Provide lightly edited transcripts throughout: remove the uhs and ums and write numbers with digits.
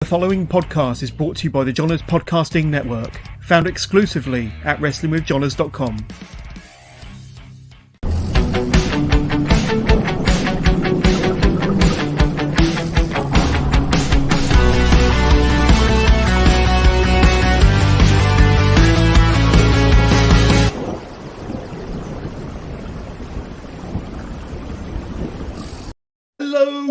The following podcast is brought to you by the Johners Podcasting Network, found exclusively at wrestlingwithjohners.com.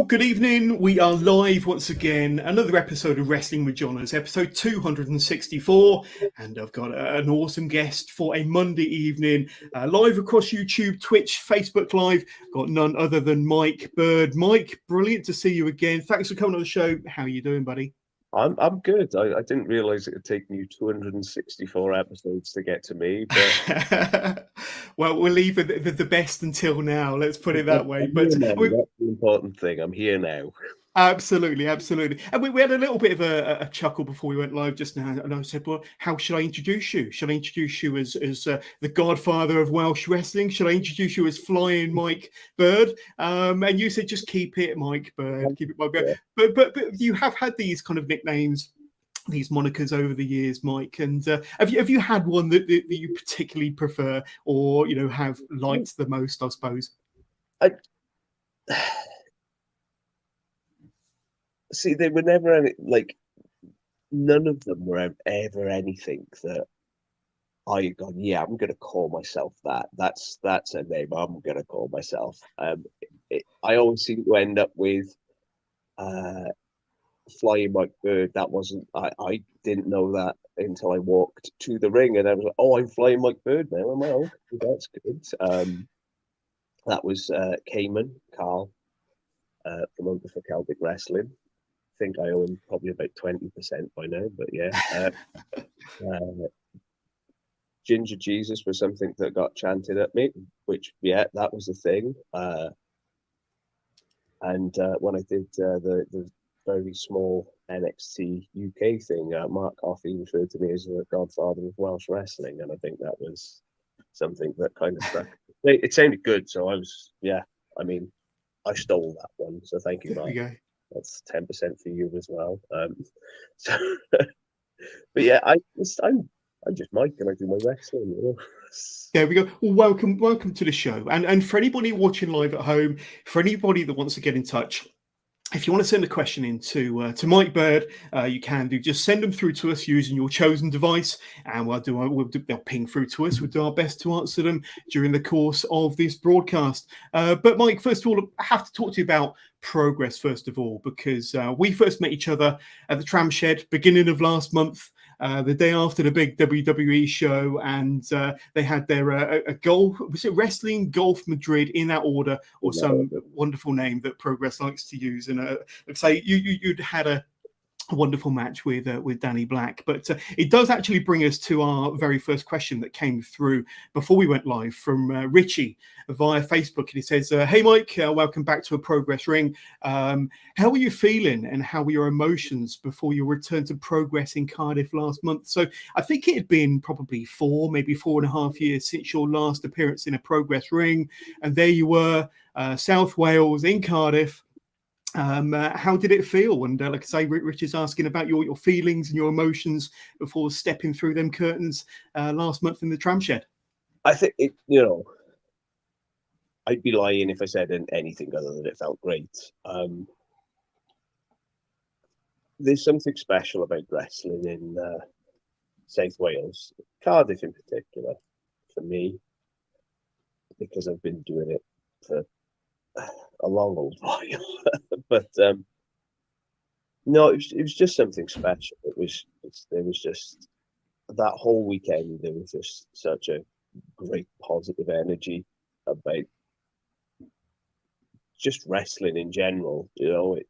Good evening. We are live once again. Another episode of Wrestling with Johners, episode 264, and I've got an awesome guest for a Monday evening, live across YouTube, Twitch, Facebook Live. Got none other than Mike Bird. Mike, brilliant to see you again. Thanks for coming on the show. How are you doing, buddy? I'm good. I didn't realize it would take you 264 episodes to get to me, but well, we'll leave the best until now. Let's put it that way. But that's the important thing. I'm here now. Absolutely. And we had a little bit of a chuckle before we went live just now, and I said, well, how should I introduce you? Should I introduce you as the godfather of Welsh wrestling? Should I introduce you as Flying Mike Bird? And you said, just keep it Mike Bird, keep it Mike Bird. Yeah. But you have had these kind of nicknames, these monikers over the years, Mike, and have you had one that you particularly prefer, or have liked the most, I suppose? See, they were never any, none of them were ever anything that I gone, yeah, I'm going to call myself that. That's a name I'm going to call myself. I always seem to end up with Flying Mike Bird. That wasn't, I didn't know that until I walked to the ring, and I was like, oh, I'm Flying Mike Bird now. I'm like, oh, that's good. That was Carl from Over for Celtic Wrestling. I think I own probably about 20% by now, but yeah. Ginger Jesus was something that got chanted at me, which, yeah, that was the thing. And when I did the very small NXT UK thing, Mark Coffey referred to me as the godfather of Welsh wrestling, and I think that was something that kind of stuck. It sounded good, so I was, yeah, I mean, I stole that one, so thank you, Mark. That's 10% for you as well. But yeah, I'm just Mike, and I do my wrestling. There we go. Well, welcome to the show. And for anybody watching live at home, for anybody that wants to get in touch, if you want to send a question in to Mike Bird, you can do. Just send them through to us using your chosen device, and they'll ping through to us. We'll do our best to answer them during the course of this broadcast. But Mike, first of all, I have to talk to you about progress first of all, because we first met each other at the Tram Shed beginning of last month. The day after the big WWE show, and they had their a golf, was it Wrestling Golf Madrid in that order, or some wonderful name that Progress likes to use? And say you'd had a wonderful match with Danny Black, but it does actually bring us to our very first question that came through before we went live from Richie via Facebook, and he says, hey Mike, welcome back to a Progress Ring. How are you feeling, and how were your emotions before your return to Progress in Cardiff last month? So I think it had been probably 4.5 years since your last appearance in a Progress Ring, and there you were, South Wales in Cardiff. How did it feel? And like I say, Rich is asking about your feelings and your emotions before stepping through them curtains last month in the Tram Shed. I think I'd be lying if I said anything other than it felt great. There's something special about wrestling in South Wales, Cardiff in particular, for me, because I've been doing it for a long old while. But no, it was just something special. There was just that whole weekend. There was just such a great positive energy about just wrestling in general. It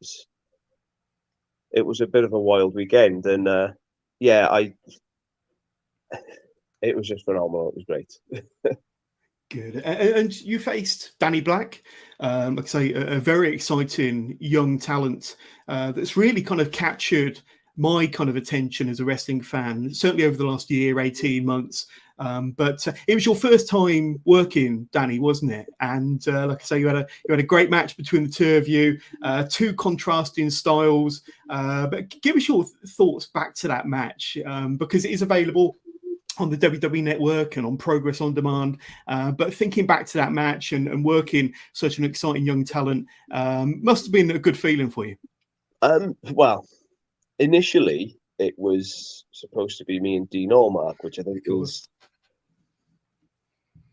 was a bit of a wild weekend, and it was just phenomenal. It was great. Good. And you faced Danny Black, like I say, a very exciting young talent that's really kind of captured my kind of attention as a wrestling fan, certainly over the last year, 18 months. But it was your first time working, Danny, wasn't it? And like I say, you had a great match between the two of you, two contrasting styles. But give us your thoughts back to that match, because it is available on the WWE Network and on Progress on Demand. But thinking back to that match and working such an exciting young talent must have been a good feeling for you. Well, initially it was supposed to be me and Dean Allmark, which I think is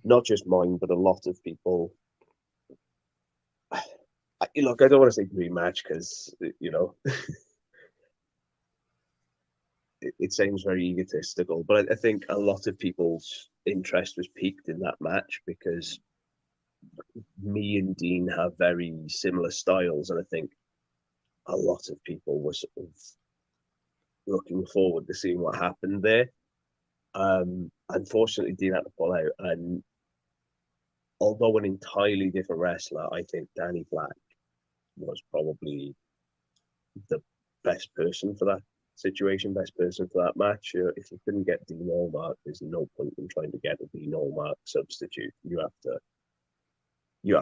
not just mine, but a lot of people. Look, I don't want to say dream match because, you know, it sounds very egotistical, but I think a lot of people's interest was piqued in that match because me and Dean have very similar styles, and I think a lot of people were sort of looking forward to seeing what happened there. Unfortunately, Dean had to pull out, and although an entirely different wrestler, I think Danny Black was probably the best person for that situation, best person for that match. If you couldn't get Dean Allmark, there's no point in trying to get a Dean Allmark substitute. You have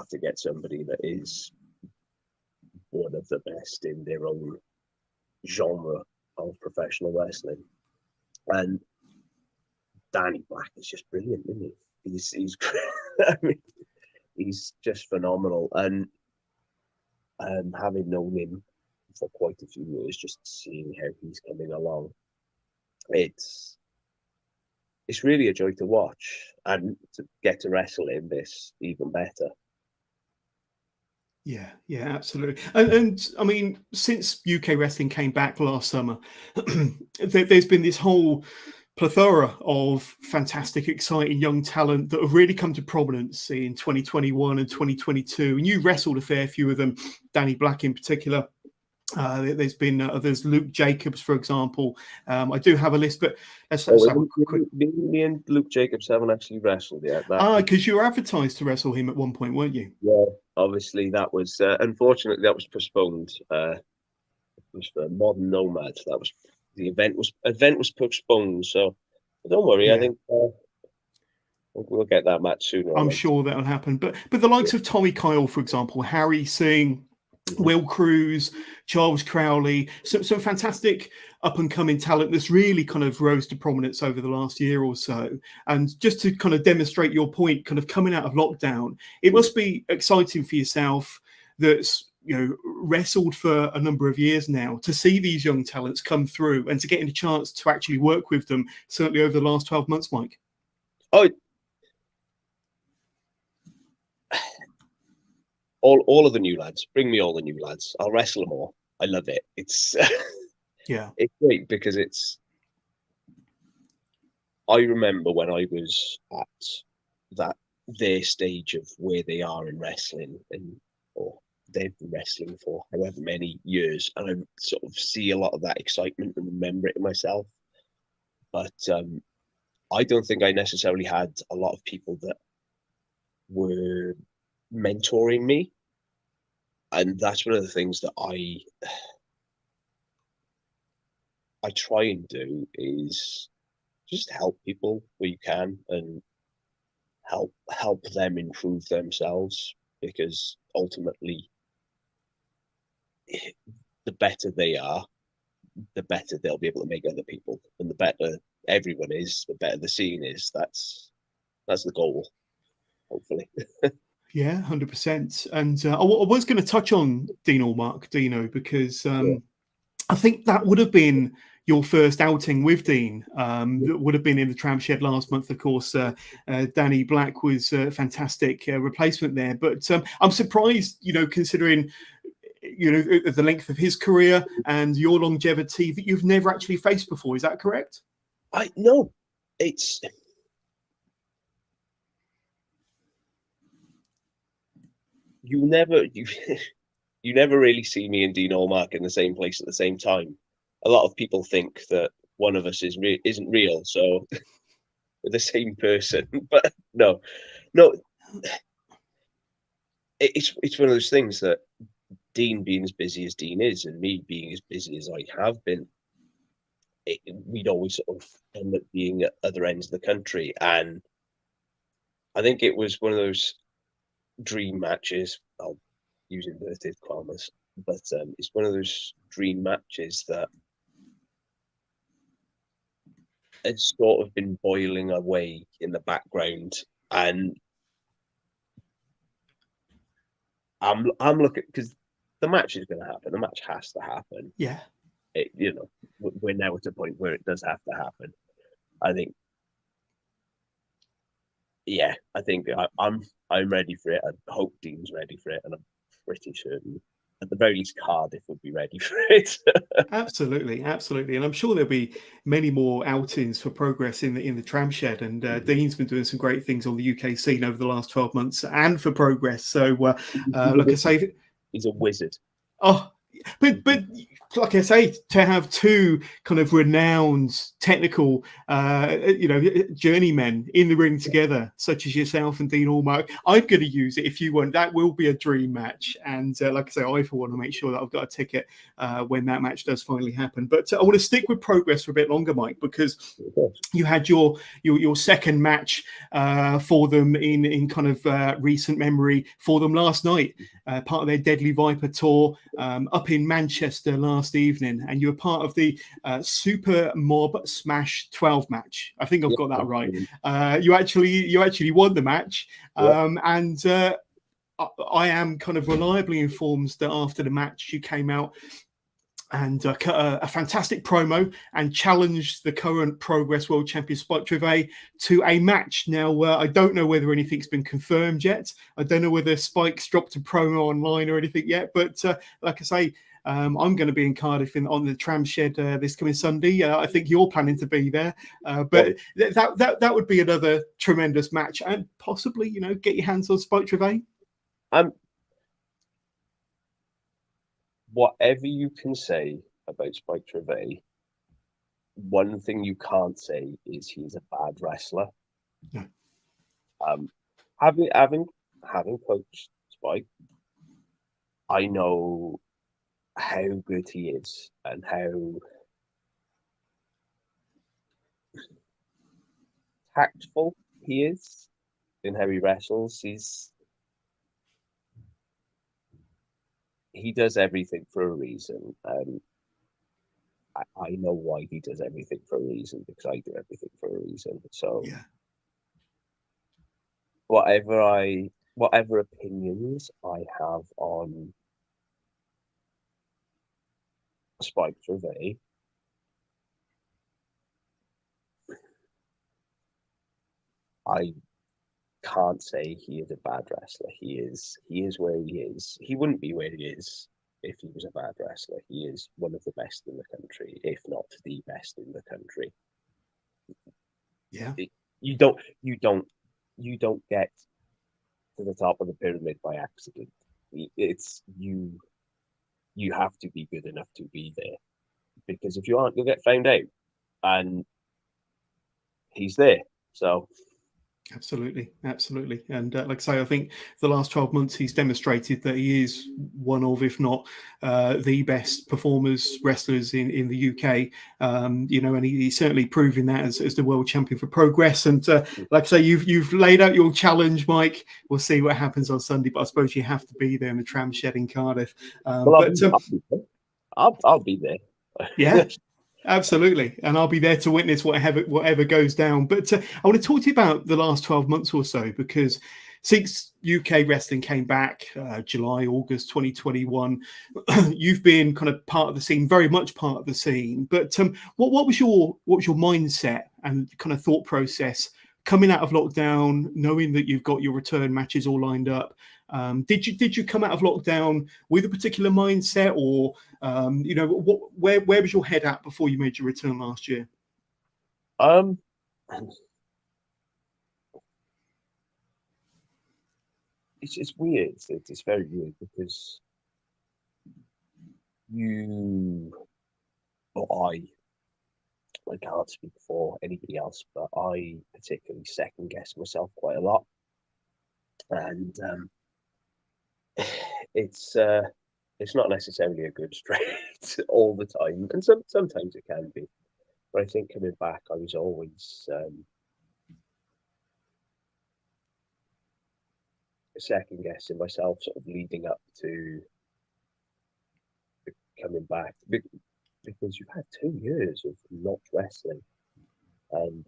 to get somebody that is one of the best in their own genre of professional wrestling. And Danny Black is just brilliant, isn't he? He's I mean, he's just phenomenal. And having known him for quite a few years, just seeing how he's coming along, it's really a joy to watch, and to get to wrestle in this even better. Yeah, absolutely. And I mean, since UK wrestling came back last summer, there's been this whole plethora of fantastic, exciting young talent that have really come to prominence in 2021 and 2022. And you wrestled a fair few of them, Danny Black in particular. There's been there's Luke Jacobs, for example. I do have a list, but let's have a quick. Me and Luke Jacobs haven't actually wrestled yet. Because you were advertised to wrestle him at one point, weren't you? Yeah, obviously that was unfortunately that was postponed. It was for Modern Nomads. That was the event was postponed. So don't worry, yeah. I think we'll get that match sooner. I'm sure that'll happen. But the likes of Tommy Kyle, for example, Harry Singh, Will Cruz, Charles Crowley, some fantastic up-and-coming talent that's really kind of rose to prominence over the last year or so. And just to kind of demonstrate your point, kind of coming out of lockdown, it must be exciting for yourself that's, you know, wrestled for a number of years now, to see these young talents come through and to get a chance to actually work with them, certainly over the last 12 months, Mike. Oh, all of the new lads. Bring me all the new lads. I'll wrestle them all. I love it. It's it's great because I remember when I was at their stage of where they are in wrestling, or they've been wrestling for however many years, and I sort of see a lot of that excitement and remember it in myself. But I don't think I necessarily had a lot of people that were mentoring me, and that's one of the things that I try and do, is just help people where you can and help them improve themselves, because ultimately the better they are, the better they'll be able to make other people, and the better everyone is, the better the scene is. That's the goal, hopefully. Yeah, 100%. And I was going to touch on Dean Allmark, Dino, because I think that would have been your first outing with Dean. That would have been in the Tram Shed last month. Of course, Danny Black was a fantastic replacement there. But I'm surprised, you know, considering, you know, the length of his career and your longevity, that you've never actually faced before. Is that correct? No, it's... You never really see me and Dean Allmark in the same place at the same time. A lot of people think that one of us isn't real, so we're the same person. But no, it's one of those things that Dean being as busy as Dean is, and me being as busy as I have been, we'd always sort of end up being at other ends of the country. And I think it was one of those dream matches. I'll use inverted commas, but it's one of those dream matches that has sort of been boiling away in the background, and I'm looking, because the match is going to happen. The match has to happen. Yeah. We're now at a point where it does have to happen. I think, yeah, I'm ready for it. I hope Dean's ready for it, and I'm pretty certain, at the very least, Cardiff would be ready for it. Absolutely, absolutely, and I'm sure there'll be many more outings for Progress in the tram shed. And Dean's been doing some great things on the UK scene over the last 12 months, and for Progress. So, like I say, he's a wizard. Oh, but like I say, to have two kind of renowned technical, journeymen in the ring together, such as yourself and Dean Allmark, I'm going to use it if you want. That will be a dream match. And like I say, I for one to make sure that I've got a ticket when that match does finally happen. But I want to stick with Progress for a bit longer, Mike, because you had your second match for them in kind of recent memory for them last night, part of their Deadly Viper tour up in Manchester last evening, and you were part of the Super Mob Smash 12 match. I think I've got that right. You actually won the match, and I am kind of reliably informed that after the match you came out and cut a fantastic promo and challenged the current Progress World Champion Spike Trivet to a match. Now, I don't know whether anything's been confirmed yet. I don't know whether Spike's dropped a promo online or anything yet. But like I say, I'm going to be in Cardiff on the tram shed this coming Sunday. I think you're planning to be there. But that would be another tremendous match, and possibly, get your hands on Spike Trivet. Whatever you can say about Spike Trivet, one thing you can't say is he's a bad wrestler. No. Having coached Spike, I know how good he is and how tactful he is in how he wrestles. He does everything for a reason. I know why he does everything for a reason, because I do everything for a reason. So yeah, whatever opinions I have on Spike Trivet, I can't say he is a bad wrestler. He is where he is. He wouldn't be where he is if he was a bad wrestler. He is one of the best in the country, if not the best in the country. Yeah. You don't get to the top of the pyramid by accident. It's you have to be good enough to be there, because if you aren't, you'll get found out. And he's there. So Absolutely. And like I say, I think the last 12 months he's demonstrated that he is one of, if not the best wrestlers in the UK. And he's certainly proving that as the world champion for Progress. And like I say, you've laid out your challenge, Mike. We'll see what happens on Sunday, but I suppose you have to be there in the tram shed in Cardiff. I'll be there. Yeah. Absolutely, and I'll be there to witness whatever goes down. But I want to talk to you about the last 12 months or so, because since UK wrestling came back, July, August 2021, you've been kind of part of the scene, very much part of the scene. But what was your mindset and kind of thought process coming out of lockdown, knowing that you've got your return matches all lined up? Did you come out of lockdown with a particular mindset, or where was your head at before you made your return last year? It's weird. It's very weird, because I can't speak for anybody else, but I particularly second guess myself quite a lot, and it's not necessarily a good trait all the time, and sometimes it can be. But I think coming back, I was always second guessing myself, sort of leading up to coming back, because you've had 2 years of not wrestling, and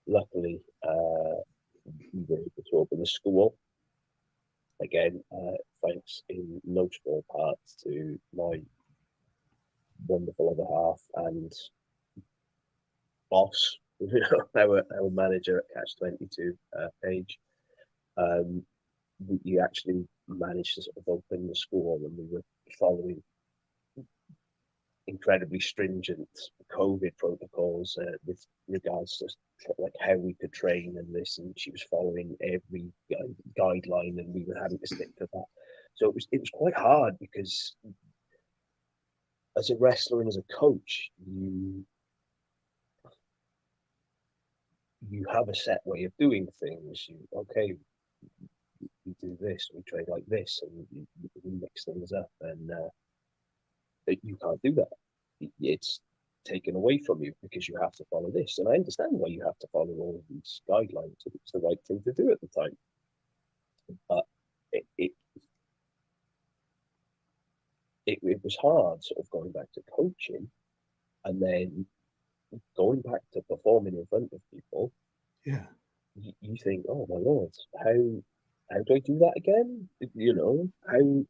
luckily we were able to open the school again, thanks in no small part to my wonderful other half and boss, our manager at CATCH22, Paige. We actually managed to sort of open the school, and we were following incredibly stringent COVID protocols with regards to like how we could train and this, and she was following every guideline, and we were having to stick to that. So it was quite hard, because as a wrestler and as a coach, you have a set way of doing things. We do this, we train like this, and we mix things up, and you can't do that. It's taken away from you because you have to follow this. And I understand why you have to follow all of these guidelines. It was the right thing to do at the time. But it was hard sort of going back to coaching and then going back to performing in front of people. Yeah. You think, oh my Lord, how do I do that again? You know, how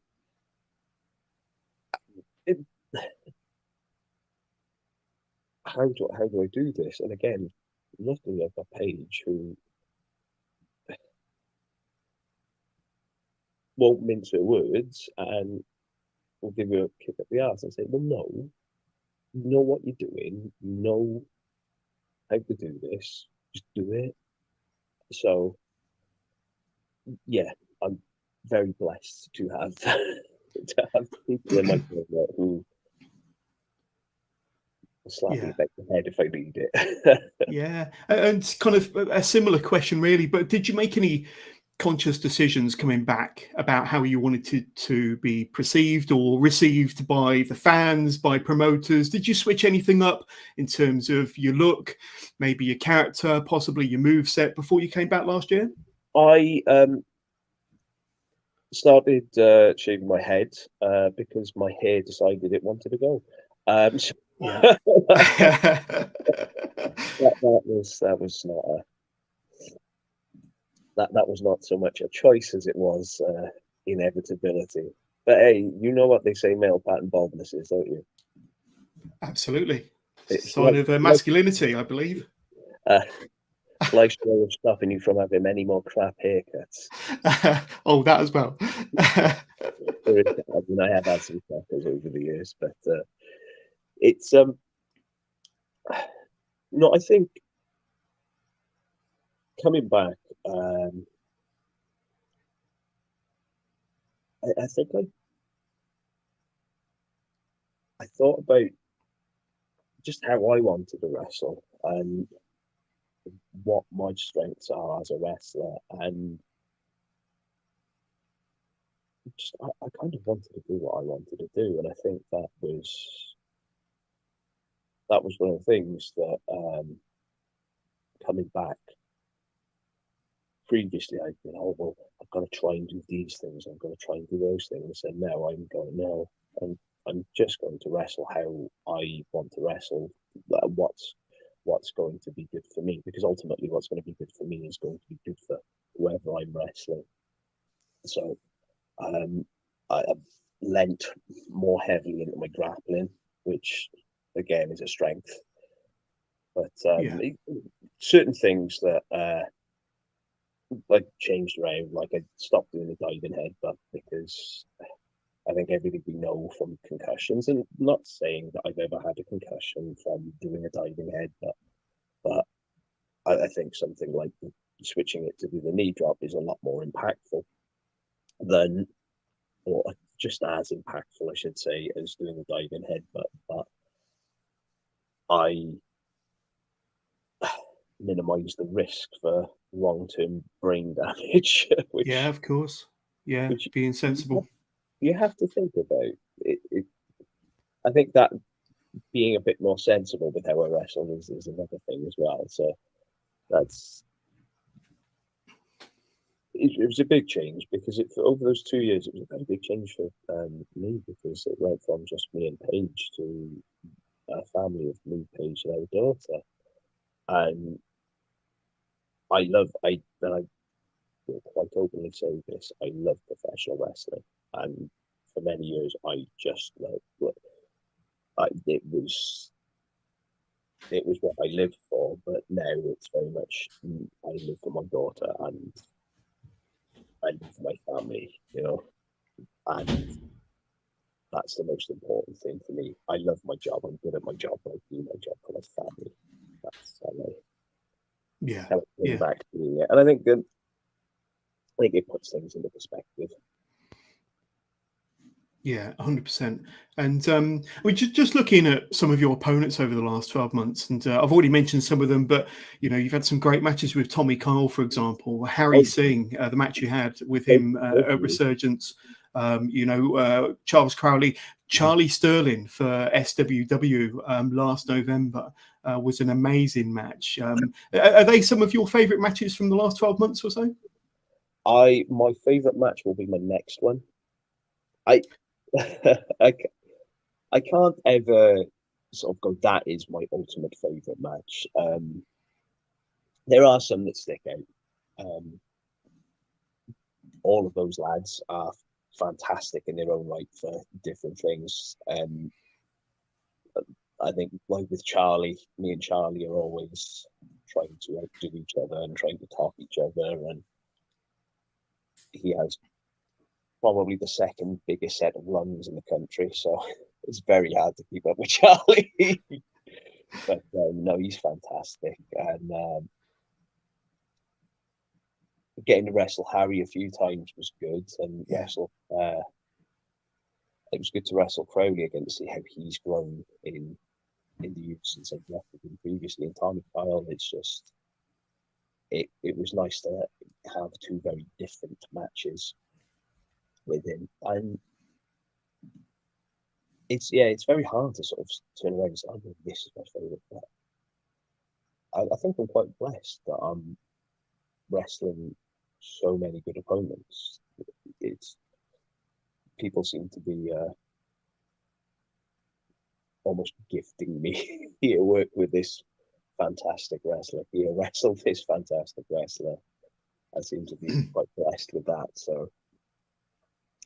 do I do this? And again, luckily I've got Paige, who won't mince her words and will give you a kick up the arse and say, well, no, you know what you're doing, you know how to do this, just do it. So yeah, I'm very blessed to have people in my career who slap me back the head if I need it. Yeah, and kind of a similar question, really. But did you make any conscious decisions coming back about how you wanted to be perceived or received by the fans, by promoters? Did you switch anything up in terms of your look, maybe your character, possibly your moveset before you came back last year? I started shaving my head because my hair decided it wanted to go. So Yeah. that was not that was not so much a choice as it was inevitability. But hey, you know what they say male pattern baldness is, don't you? Absolutely. It's a It's sign of masculinity, I believe. Life's way of stopping you from having many more crap haircuts. Oh, that as well. I mean, I have had some crackers over the years, but it's no, I think coming back, I think I thought about just how I wanted to wrestle and what my strengths are as a wrestler, and just I kind of wanted to do what I wanted to do, and I think that was one of the things that coming back. Previously, I'd been, oh well, I've got to try and do these things, I've got to try and do those things, and now I'm going, no, I'm just going to wrestle how I want to wrestle. What's going to be good for me, because ultimately what's going to be good for me is going to be good for whoever I'm wrestling. So I've lent more heavily into my grappling, which again is a strength. But certain things that I changed around, like I stopped doing the diving headbutt because I think everything we know from concussions, and not saying that I've ever had a concussion from doing a diving headbutt, but I think something like switching it to do the knee drop is a lot more impactful than, or just as impactful, I should say, as doing the diving headbutt. But I minimize the risk for long-term brain damage. Which, yeah, of course. Yeah, being sensible. You have to think about it. I think that being a bit more sensible with how I wrestle is another thing as well. So it was a big change, because over those 2 years, it was a very big change for me, because it went from just me and Paige to a family of me, Paige, and our daughter. And I will quite openly say this: I love professional wrestling, and for many years I just loved it. It was what I lived for, but now it's very much I live for my daughter and I live for my family, and that's the most important thing for me. I love my job. I'm good at my job, but I do my job for my family. That's how I bring back to doing it. And I think it puts things into perspective. Yeah, 100%. And we're just looking at some of your opponents over the last 12 months, and I've already mentioned some of them, but you've had some great matches with Tommy Kyle, for example, Harry Singh, the match you had with him at Resurgence, Charles Crowley, Charlie Sterling for SWW last November was an amazing match. Are they some of your favourite matches from the last 12 months or so? My favourite match will be my next one. I can't ever sort of go, that is my ultimate favourite match. There are some that stick out. All of those lads are fantastic in their own right for different things. I think, like with Charlie, me and Charlie are always trying to outdo each other and trying to top each other, and he has probably the second biggest set of lungs in the country, so it's very hard to keep up with Charlie. But no, he's fantastic, and getting to wrestle Harry a few times was good, and it was good to wrestle Crowley again to see how he's grown in the youth since I've wrestled him previously. And Tommy Kyle, it's just it was nice to have two very different matches with him, and it's very hard to sort of turn around and say, oh, this is my favourite. But I think I'm quite blessed that I'm wrestling so many good opponents. People seem to be almost gifting me here, work with this fantastic wrestler, here wrestle this fantastic wrestler. I seem to be quite blessed with that. So,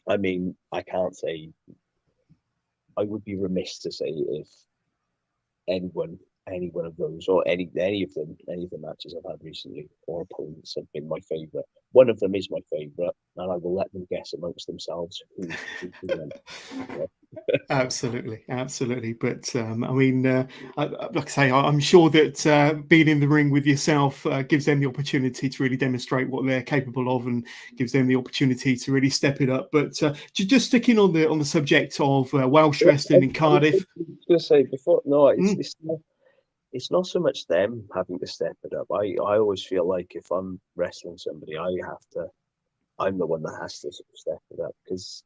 I mean, I can't say, I would be remiss to say if any one of those, or any of the matches I've had recently or opponents have been my favourite. One of them is my favourite, and I will let them guess amongst themselves who Absolutely. But I mean, like I say, I'm sure that being in the ring with yourself gives them the opportunity to really demonstrate what they're capable of, and gives them the opportunity to really step it up. But just sticking on the subject of Welsh wrestling in Cardiff. I was going to say before, no, it's not so much them having to step it up. I always feel like if I'm wrestling somebody, I'm the one that has to sort of step it up, because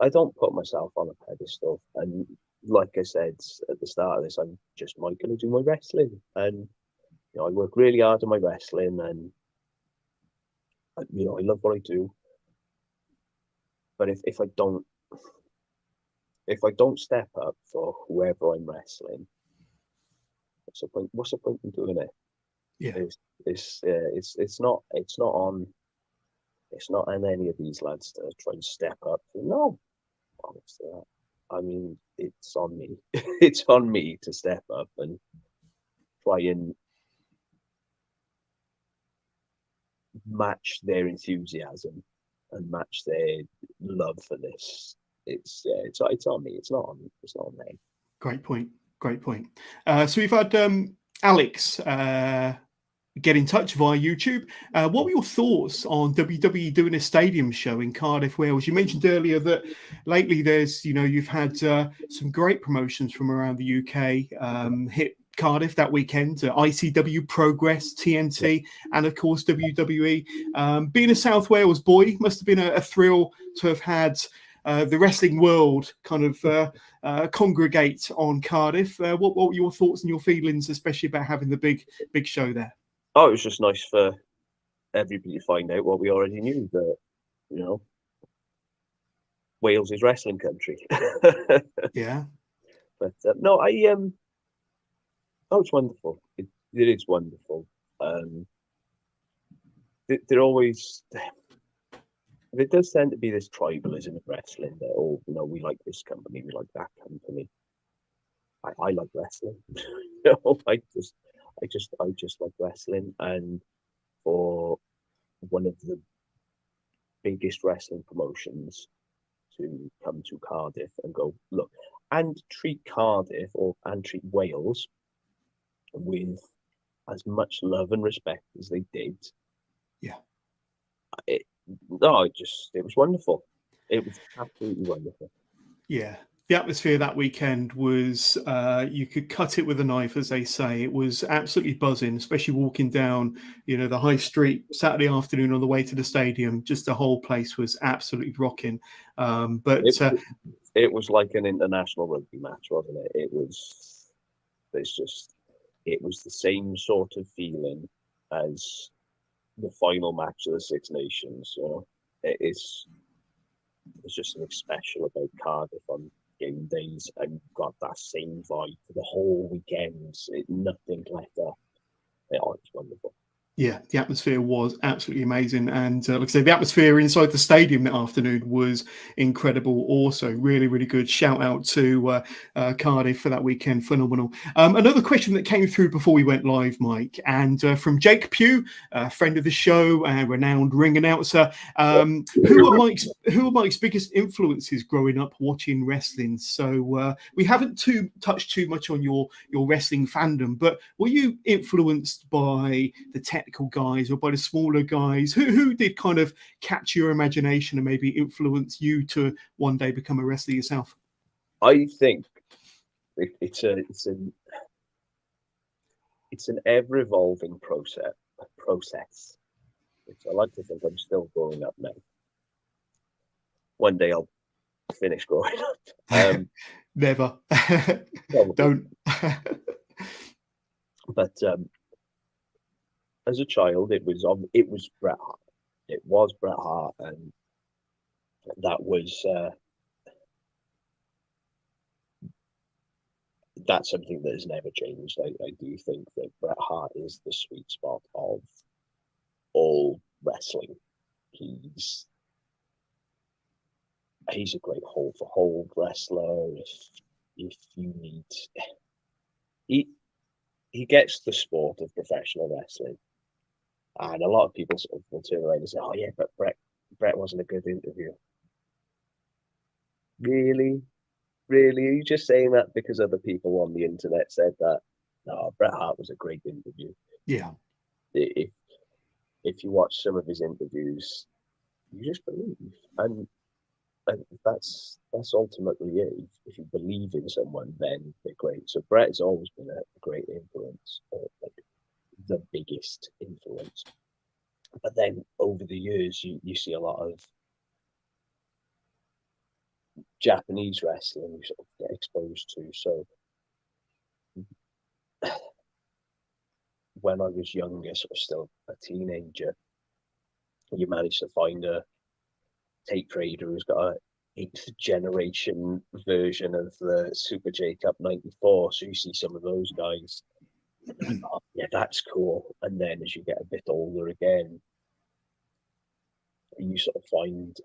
I don't put myself on a pedestal. And like I said at the start of this, I'm just going to do my wrestling, and I work really hard on my wrestling, and I love what I do. But if I don't step up for whoever I'm wrestling, what's the point in doing it? Yeah, it's not on any of these lads to try and step up. No, honestly, I mean, it's on me. It's on me to step up and try and match their enthusiasm and match their love for this. It's on me. It's not on them. Great point. So we've had Alex get in touch via YouTube. What were your thoughts on WWE doing a stadium show in Cardiff, Wales? You mentioned earlier that lately there's, you've had some great promotions from around the UK hit Cardiff that weekend, ICW, Progress, TNT, and of course WWE. Being a South Wales boy, must have been a thrill to have had the wrestling world kind of congregate on Cardiff. What were your thoughts and your feelings, especially about having the big show there? Oh, it was just nice for everybody to find out what we already knew, that, you know, Wales is wrestling country. Yeah. But no, oh, it's wonderful. It is wonderful. There always, there does tend to be this tribalism in wrestling that, oh, you know, we like this company, we like that company. I like wrestling. You know, I just like wrestling. And for one of the biggest wrestling promotions to come to Cardiff and go, look, and treat Cardiff and treat Wales with as much love and respect as they did. Yeah. It was wonderful. It was absolutely wonderful. Yeah. The atmosphere that weekend was, you could cut it with a knife, as they say. It was absolutely buzzing, especially walking down, you know, the high street Saturday afternoon on the way to the stadium. Just the whole place was absolutely rocking. But it was like an international rugby match, wasn't it? It was the same sort of feeling as the final match of the Six Nations. You know, it's just something special about Cardiff on game days, and got that same vibe for the whole weekend. Nothing like that. It's wonderful. Yeah, the atmosphere was absolutely amazing. And like I say, the atmosphere inside the stadium that afternoon was incredible also. Really, really good. Shout out to Cardiff for that weekend. Phenomenal. Another question that came through before we went live, Mike, and from Jake Pugh, friend of the show and renowned ring announcer. Who are Mike's biggest influences growing up watching wrestling? So we haven't touched too much on your wrestling fandom, but were you influenced by the technical guys or by the smaller guys? Who did kind of catch your imagination and maybe influence you to one day become a wrestler yourself? I think it's an ever evolving process. I like to think I'm still growing up now. One day I'll finish growing up. Never. Don't. But as a child, it was Bret Hart. It was Bret Hart, and that was that's something that has never changed. I do think that Bret Hart is the sweet spot of all wrestling. He's a great hold for hold wrestler. If you need, he gets the sport of professional wrestling. And a lot of people sort of will turn around and say, "Oh yeah, but Bret wasn't a good interview." Really, really, are you just saying that because other people on the internet said that? No, Bret Hart was a great interview. Yeah. If you watch some of his interviews, you just believe, and that's ultimately it. If you believe in someone, then they're great. So Bret has always been a great influence, like the biggest influence. But then over the years, you see a lot of Japanese wrestling you sort of get exposed to. So when I was younger, sort of still a teenager, you managed to find a tape trader who's got a 8th generation version of the Super J Cup 94. So you see some of those guys, like, oh, yeah, that's cool. And then as you get a bit older again, you sort of find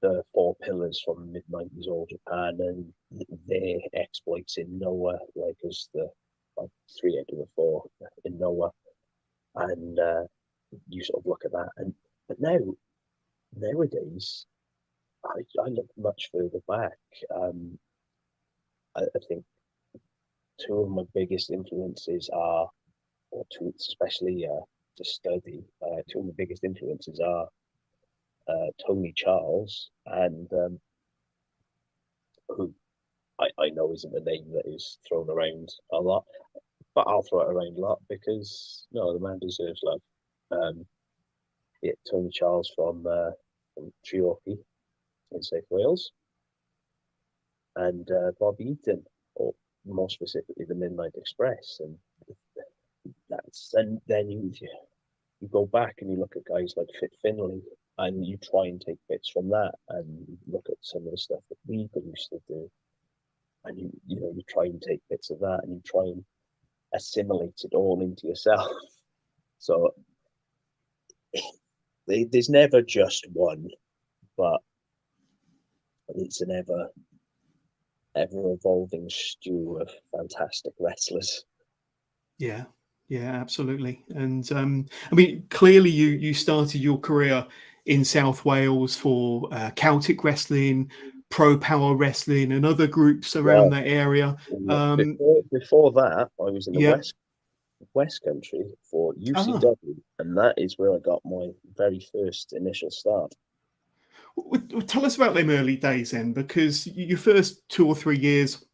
the four pillars from mid-90s All Japan and their exploits in Noah, like as the 3 out of the 4 in Noah. And you sort of look at that. But nowadays, I look much further back. I think two of my biggest influences are, especially to study, two of my biggest influences are Tony Charles, and who I know isn't a name that is thrown around a lot, but I'll throw it around a lot because no, the man deserves love. Yeah, Tony Charles from Trioki, in South Wales, and Bob Eaton, or more specifically the Midnight Express, and then you go back and you look at guys like Fit Finlay, and you try and take bits from that, and you look at some of the stuff that we used to do, and you try and take bits of that, and you try and assimilate it all into yourself. So there's never just one, but it's an ever evolving stew of fantastic wrestlers. Yeah, yeah, absolutely. And I mean, clearly you started your career in South Wales for Celtic wrestling, Pro Power Wrestling, and other groups around that area. Before that, I was in the Yeah. West Country for Ah. UCW, and that is where I got my very first initial start. Tell us about them early days then, because your first 2 or 3 years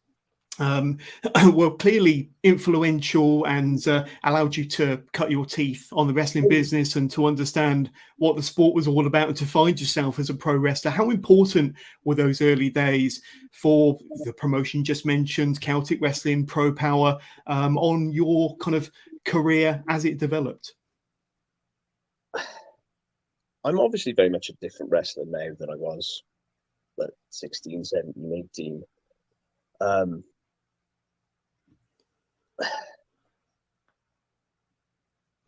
were clearly influential and allowed you to cut your teeth on the wrestling business and to understand what the sport was all about and to find yourself as a pro wrestler. How important were those early days for the promotion just mentioned, Celtic Wrestling, Pro Power, on your kind of career as it developed? I'm obviously very much a different wrestler now than I was at 16, 17, 18.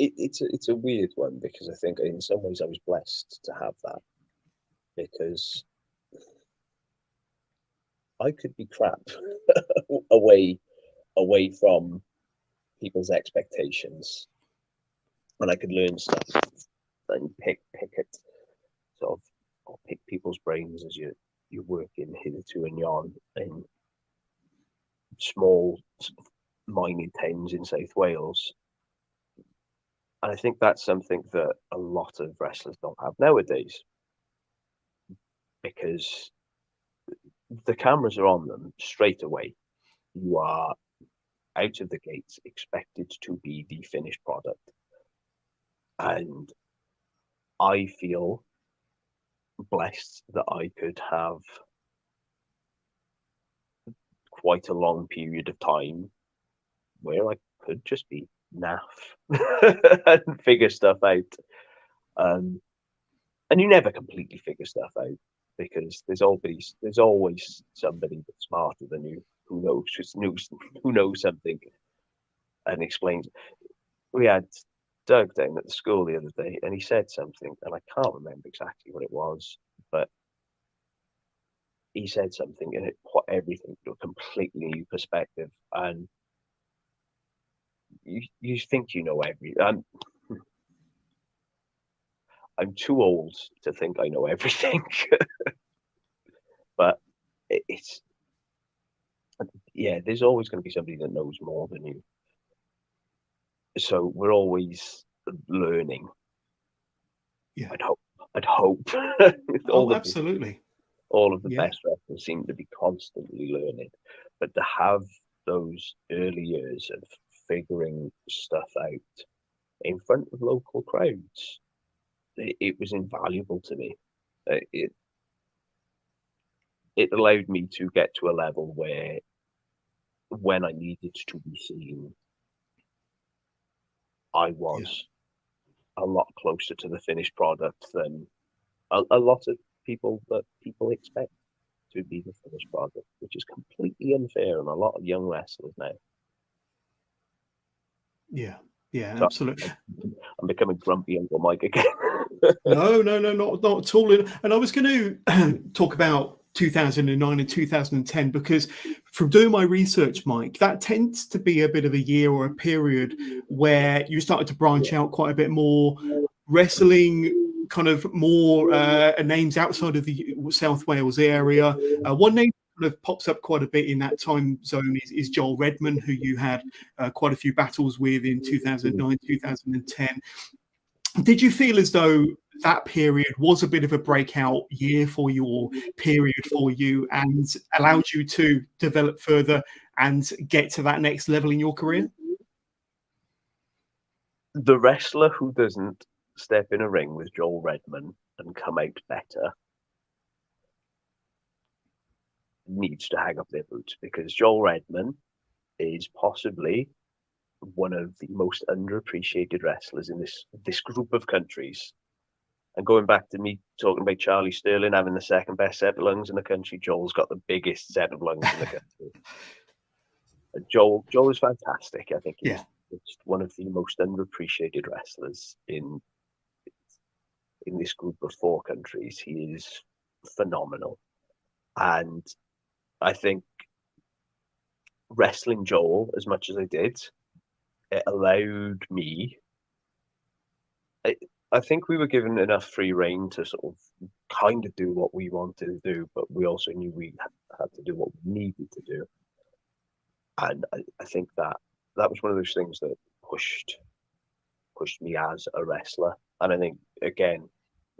It's a weird one, because I think in some ways I was blessed to have that, because I could be crap away from people's expectations, and I could learn stuff and pick it, sort of, or pick people's brains as you're working hitherto and yon in small mining towns in South Wales. And I think that's something that a lot of wrestlers don't have nowadays, because the cameras are on them straight away. You are out of the gates expected to be the finished product. And I feel blessed that I could have quite a long period of time where I could just be naff and figure stuff out. And you never completely figure stuff out, because there's always somebody that's smarter than you who knows something and explains. We had Doug down at the school the other day, and he said something, and I can't remember exactly what it was, but he said something, and it put everything to a completely new perspective. And you think you know everything. I'm too old to think I know everything, but there's always going to be somebody that knows more than you. So we're always learning. Yeah, I'd hope. Absolutely. All of the best wrestlers seem to be constantly learning, but to have those early years of figuring stuff out in front of local crowds, it was invaluable to me. It allowed me to get to a level where, when I needed to be seen, I was a lot closer to the finished product than a lot of people expect to be the finished product, which is completely unfair on a lot of young wrestlers now. Yeah, absolutely. I'm becoming grumpy Uncle Mike again. No, not at all. And I was going to talk about 2009 and 2010, because from doing my research, Mike, that tends to be a bit of a year or a period where you started to branch out quite a bit more, wrestling kind of more names outside of the South Wales area. One name kind of pops up quite a bit in that time zone is Joel Redman, who you had quite a few battles with in 2009, 2010. Did you feel as though that period was a bit of a breakout year for you and allowed you to develop further and get to that next level in your career? The wrestler who doesn't step in a ring with Joel Redman and come out better needs to hang up their boots, because Joel Redman is possibly one of the most underappreciated wrestlers in this group of countries. And going back to me talking about Charlie Sterling having the second best set of lungs in the country, Joel's got the biggest set of lungs in the country. Joel is fantastic. I think he's Yeah. just one of the most underappreciated wrestlers in this group of 4 countries. He is phenomenal. And I think wrestling Joel as much as I did, it allowed me. I think we were given enough free reign to sort of kind of do what we wanted to do, but we also knew we had to do what we needed to do. And I think that was one of those things that pushed me as a wrestler. And I think, again,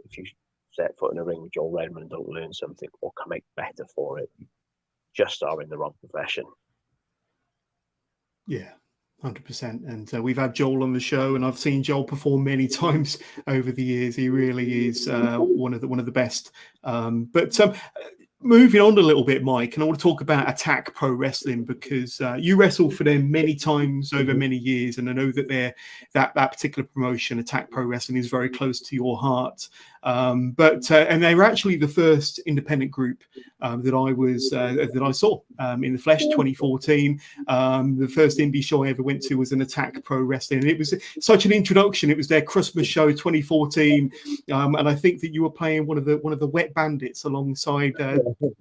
if you set foot in a ring with Joel Redman and don't learn something or come out better for it, you just are in the wrong profession. Yeah. 100%. And we've had Joel on the show, and I've seen Joel perform many times over the years. He really is one of the best. Moving on a little bit, Mike, and I want to talk about Attack Pro Wrestling, because you wrestled for them many times over many years, and I know that that particular promotion, Attack Pro Wrestling, is very close to your heart. And they were actually the first independent group that I saw in the flesh. 2014, the first indie show I ever went to was an Attack Pro Wrestling, and it was such an introduction. It was their Christmas show 2014, and I think that you were playing one of the Wet Bandits alongside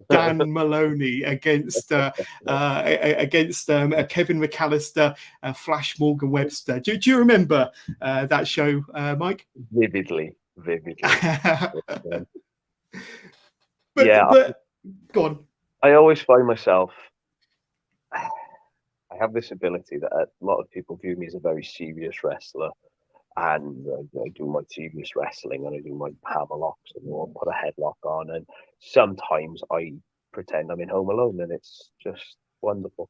Dan Maloney against Kevin McAllister, Flash Morgan Webster. Do you remember that show, Mike? Vividly. But go on. I always find myself, I have this ability that a lot of people view me as a very serious wrestler, and I do my serious wrestling and I do my hammer locks and I'll put a headlock on, and sometimes I pretend I'm in Home Alone, and it's just wonderful.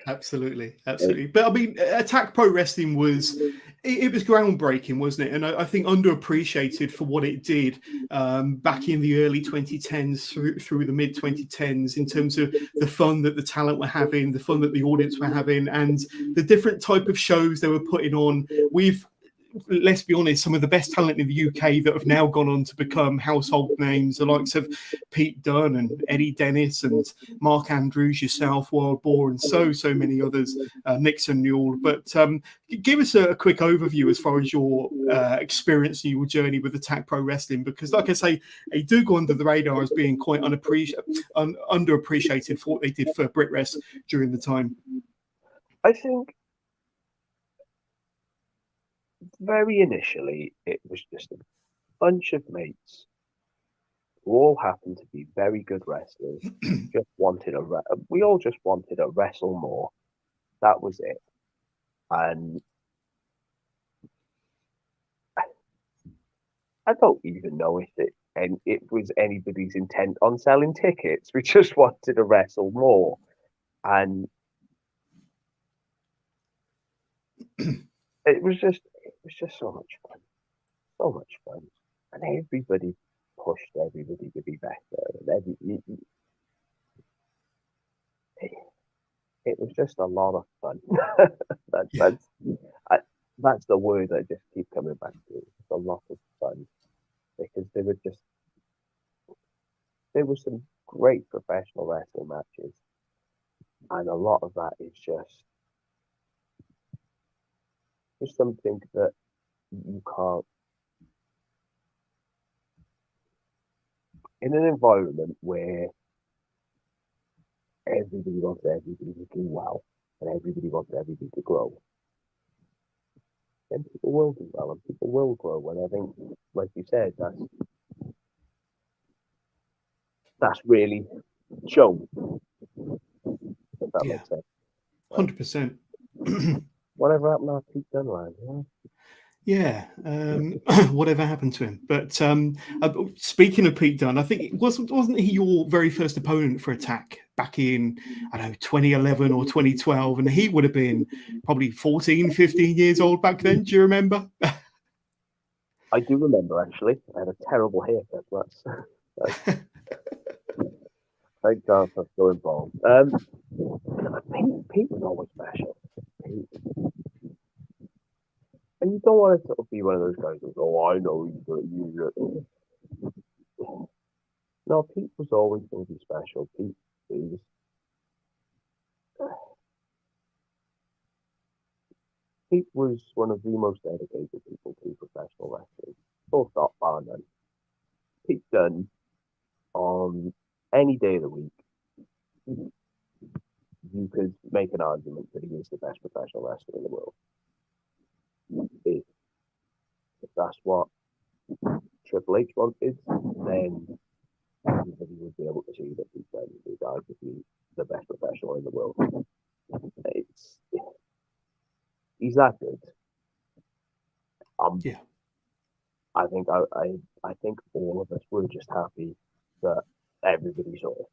Absolutely. But I mean, Attack Pro Wrestling was groundbreaking, wasn't it? And I think underappreciated for what it did back in the early 2010s through the mid 2010s, in terms of the fun that the talent were having, the fun that the audience were having, and the different type of shows they were putting on. Let's be honest, some of the best talent in the UK that have now gone on to become household names, the likes of Pete Dunne and Eddie Dennis and Mark Andrews, yourself, Wild Boar, and so many others, Nixon Newell. But give us a quick overview as far as your experience and your journey with Attack Pro Wrestling, because, like I say, they do go under the radar as being quite underappreciated for what they did for BritWres during the time. I think very initially, it was just a bunch of mates who all happened to be very good wrestlers. We all just wanted to wrestle more. That was it. And I don't even know if it was anybody's intent on selling tickets. We just wanted to wrestle more. And it was just so much fun, and everybody pushed everybody to be better, and it was just a lot of fun. That's the word I just keep coming back to. It's a lot of fun, because there were some great professional wrestling matches, and a lot of that is just something that you can't, in an environment where everybody wants everybody to do well and everybody wants everybody to grow, then people will do well and people will grow. And I think, like you said, that's really shown. If that makes sense. 100%. Whatever happened to Pete Dunne? Yeah, whatever happened to him? But speaking of Pete Dunne, I think wasn't he your very first opponent for Attack back in, 2011 or 2012? And he would have been probably 14, 15 years old back then. Do you remember? I do remember, actually. I had a terrible haircut. Thank God for going bald. Pete was always special. Pete. And you don't want to sort of be one of those guys who goes, "Oh, I know you got to use it." No, Pete was always going to be special. Pete was one of the most dedicated people to professional wrestling. Full stop, bar none. Pete Dunne, on any day of the week, you could make an argument that he is the best professional wrestler in the world. If that's what Triple H wanted, then everybody would be able to see that Pete Dunne is arguably the best professional in the world. He's that good. Yeah. I think I think all of us were just happy that everybody saw it.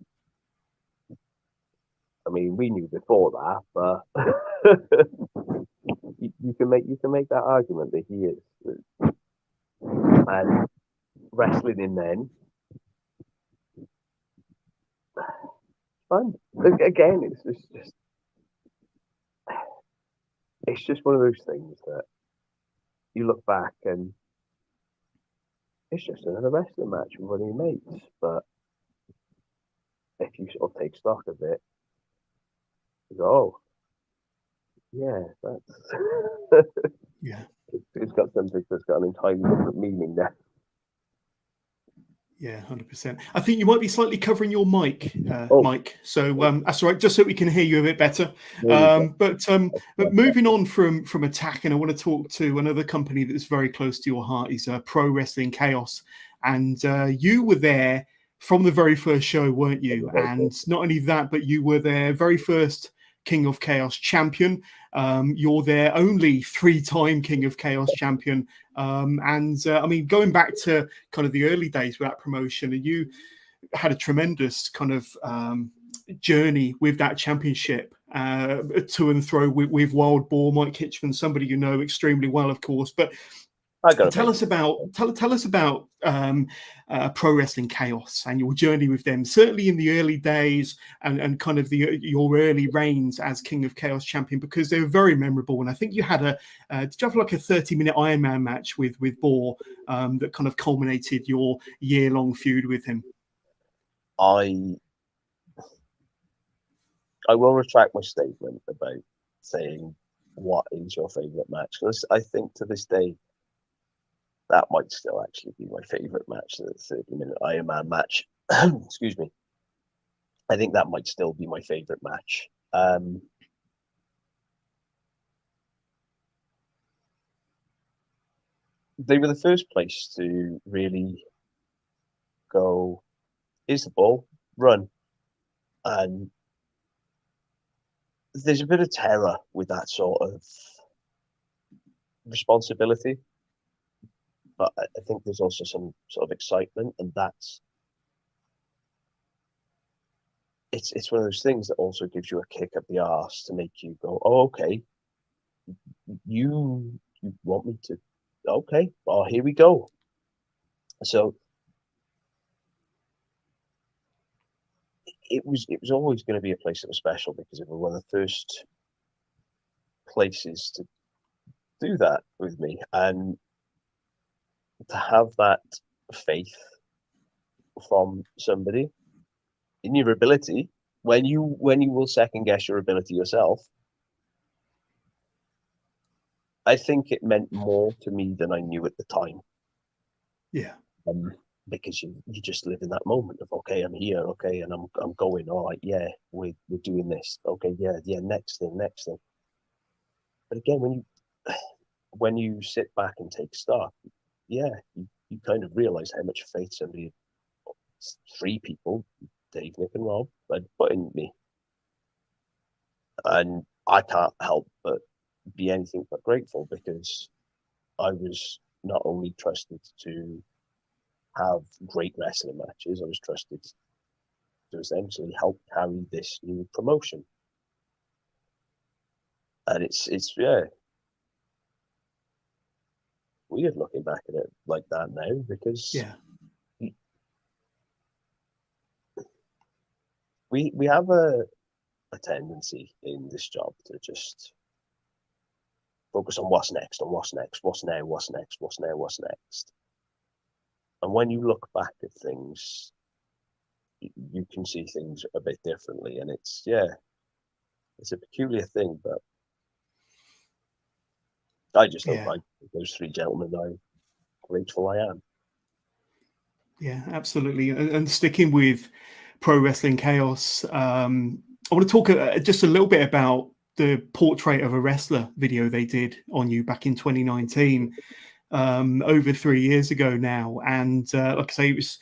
I mean, we knew before that, but you can make that argument that he is. And wrestling in men, fun. Again, it's just one of those things that you look back and it's just another wrestling match with one of your mates. But if you sort of take stock of it, you go, oh, yeah, that's Yeah. it's got something that's got an entirely different meaning there. Yeah, 100%. I think you might be slightly covering your mic, Oh. Mike. So that's all right, just so we can hear you a bit better. But moving on from Attack, and I want to talk to another company that's very close to your heart, is Pro Wrestling Chaos. And you were there from the very first show, weren't you? And not only that, but you were their very first King of Chaos champion. You're their only 3-time King of Chaos champion. I mean, going back to kind of the early days with that promotion, you had a tremendous kind of journey with that championship, to and fro with Wild Boar, Mike Hitchman, somebody you know extremely well, of course. But tell us about Pro Wrestling Chaos and your journey with them, certainly in the early days and kind of your early reigns as King of Chaos champion, because they were very memorable. And I think you had did you have like a 30-minute Ironman match with Boar that kind of culminated your year-long feud with him? I will retract my statement about saying what is your favourite match, because I think to this day that might still actually be my favourite match, the 30-minute Ironman match. Excuse me. I think that might still be my favourite match. They were the first place to really go, here's the ball, run. And there's a bit of terror with that sort of responsibility. But I think there's also some sort of excitement, and it's one of those things that also gives you a kick up the arse to make you go, oh, okay, you want me to, okay, well, here we go. So it was always going to be a place that was special, because it was one of the first places to do that with me, and to have that faith from somebody in your ability when you will second guess your ability yourself. I think it meant more to me than I knew at the time. Yeah. Because you just live in that moment of, okay, I'm here, okay, and I'm going, all right, yeah, we're doing this, okay, yeah, next thing. But again, when you sit back and take stock, yeah, you kind of realize how much faith somebody, 3 people, Dave, Nick, and Rob, had put in me, and I can't help but be anything but grateful, because I was not only trusted to have great wrestling matches, I was trusted to essentially help carry this new promotion. And it's weird looking back at it like that now, because we have a tendency in this job to just focus on what's next, what's next. And when you look back at things, you can see things a bit differently, and it's a peculiar thing, but I just hope like those three gentlemen are grateful I am. Yeah, absolutely. And sticking with Pro Wrestling Chaos, I want to talk just a little bit about the Portrait of a Wrestler video they did on you back in 2019, over 3 years ago now. And like I say, it was,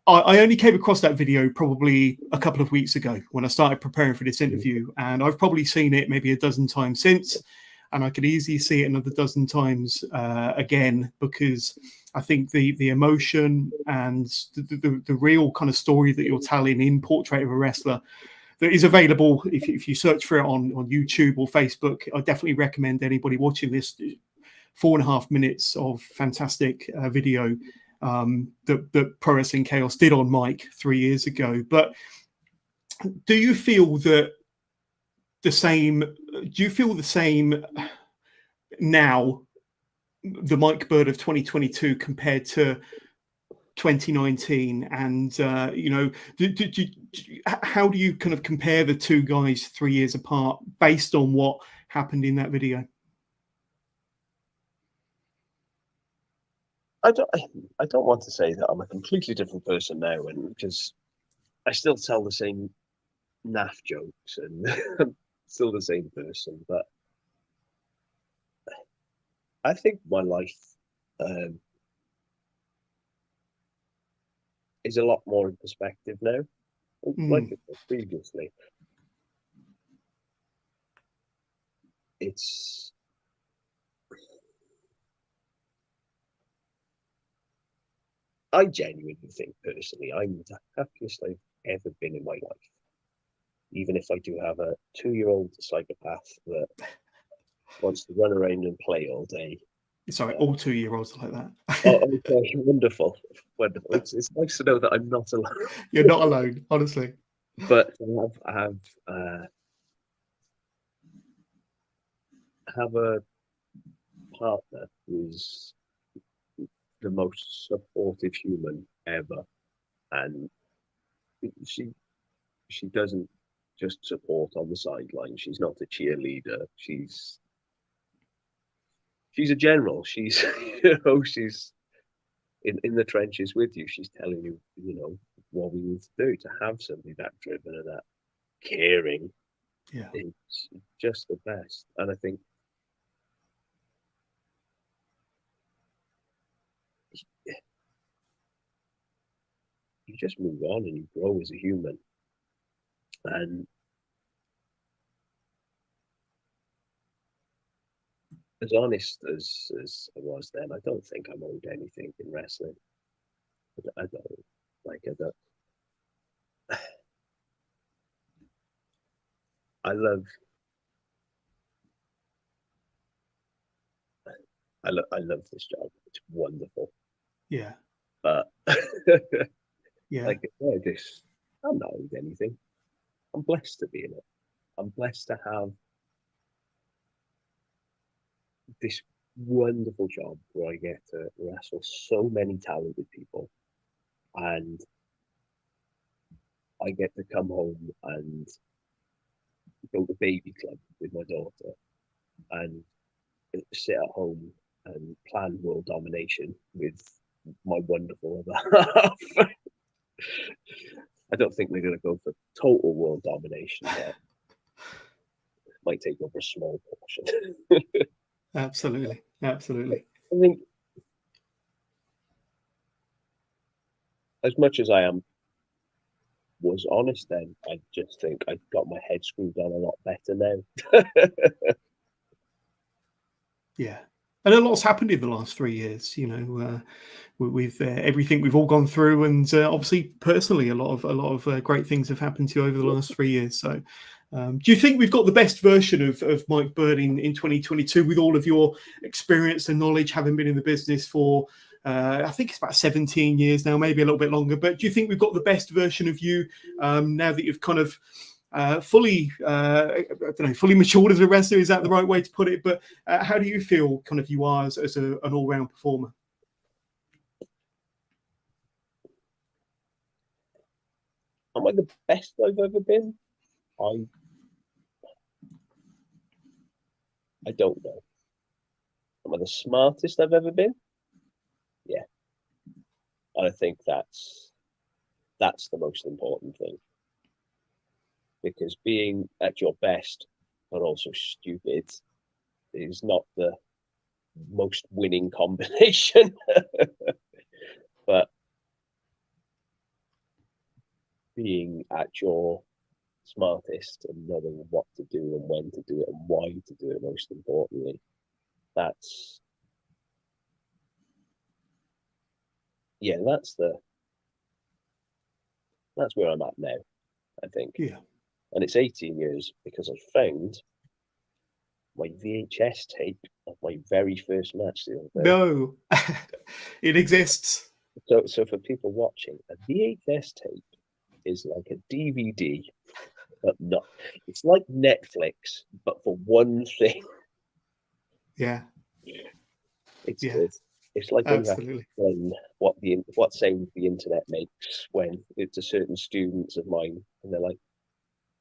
I only came across that video probably a couple of weeks ago when I started preparing for this interview, and I've probably seen it maybe a dozen times since, and I could easily see it another dozen times again, because I think the emotion and the real kind of story that you're telling in Portrait of a Wrestler that is available if you search for it on YouTube or Facebook. I definitely recommend anybody watching this 4.5 minutes of fantastic video that Pro Wrestling Chaos did on Mike 3 years ago. But do you feel the same now, the Mike Bird of 2022 compared to 2019? And how do you kind of compare the two guys 3 years apart based on what happened in that video? I don't want to say that I'm a completely different person now, and because I still tell the same naff jokes and I'm still the same person, but I think my life is a lot more in perspective now, like it was previously. I genuinely think, personally, I'm the happiest I've ever been in my life. Even if I do have a 2-year-old psychopath that wants to run around and play all day. Sorry, all 2-year-olds are like that. Okay, wonderful. It's nice to know that I'm not alone. You're not alone, honestly. But I have a partner who's the most supportive human ever, and she doesn't just support on the sideline. She's not a cheerleader. She's a general. She's she's in the trenches with you. She's telling you what we need to do to have somebody that driven and that caring. Yeah, it's just the best. And I think you just move on and you grow as a human. And as honest as I was then, I don't think I'm owed anything in wrestling. I don't. I love this job. It's wonderful. Yeah. But yeah, I'm not owed anything. I'm blessed to be in it. I'm blessed to have this wonderful job where I get to wrestle so many talented people, and I get to come home and go to baby club with my daughter and sit at home and plan world domination with my wonderful other half. I don't think we're going to go for total world domination yet. Might take over a small portion. Absolutely. I think as much as I was honest then, I just think I got my head screwed on a lot better now. Yeah. And a lot's happened in the last 3 years, with everything we've all gone through, and obviously personally, a lot of great things have happened to you over the last 3 years. So, do you think we've got the best version of Mike Bird in 2022 with all of your experience and knowledge, having been in the business for I think it's about 17 years now, maybe a little bit longer. But do you think we've got the best version of you now that you've kind of fully, I don't know, fully matured as a wrestler? Is that the right way to put it? But how do you feel kind of you are as an all-round performer? Am I the best I've ever been? I don't know. Am I the smartest I've ever been? Yeah. And I think that's the most important thing. Because being at your best, but also stupid, is not the most winning combination. But being at your smartest and knowing what to do and when to do it and why to do it, most importantly, that's where I'm at now, I think. Yeah. And it's 18 years because I found my VHS tape of my very first match the other day. No, it exists. So for people watching, a VHS tape is like a DVD, but not. It's like Netflix, but for one thing. Yeah. It's good. It's like when what sound the internet makes when it's a certain students of mine, and they're like,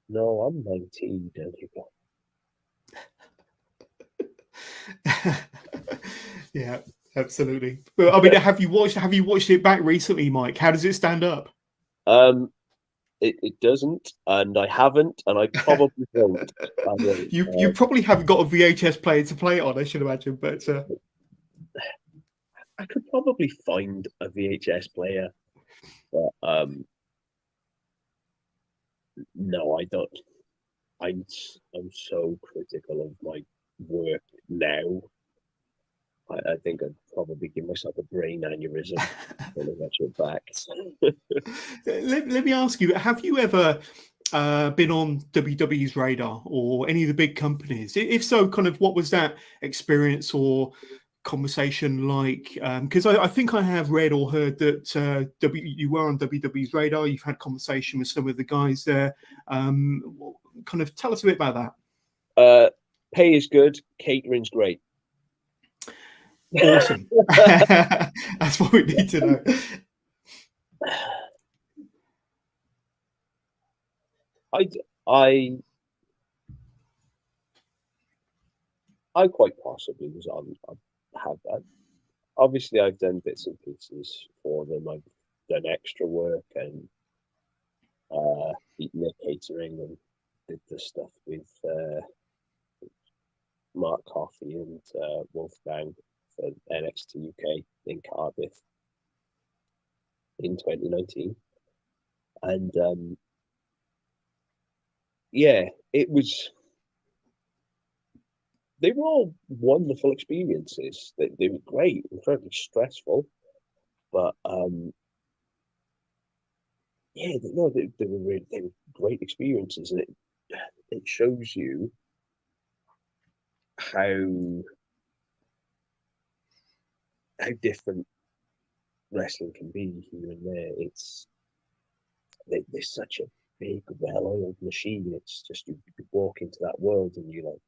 "No, I'm 19." Don't you go? Yeah, absolutely. But I mean, have you watched it back recently, Mike? How does it stand up? It doesn't, and I haven't, and I probably won't. You probably haven't got a VHS player to play it on, I should imagine, but I could probably find a VHS player, but no, I don't. I'm so critical of my work now. I think I'd probably give myself a brain aneurysm when I get it back. Let me ask you: have you ever been on WWE's radar or any of the big companies? If so, kind of what was that experience or conversation like? Because I think I have read or heard that you were on WWE's radar. You've had conversation with some of the guys there. Kind of tell us a bit about that. Pay is good. Catering's great. Awesome. That's what we need to know. I quite possibly was on. Obviously, I've done bits and pieces for them. I've done extra work and eaten their catering and did the stuff with Mark Coffey and Wolfgang for NXT UK in Cardiff in 2019. And it was. They were all wonderful experiences. They were great, incredibly stressful, but they were great experiences, and it shows you how different wrestling can be here and there. There's such a big, well-oiled machine. It's just you walk into that world and you're like,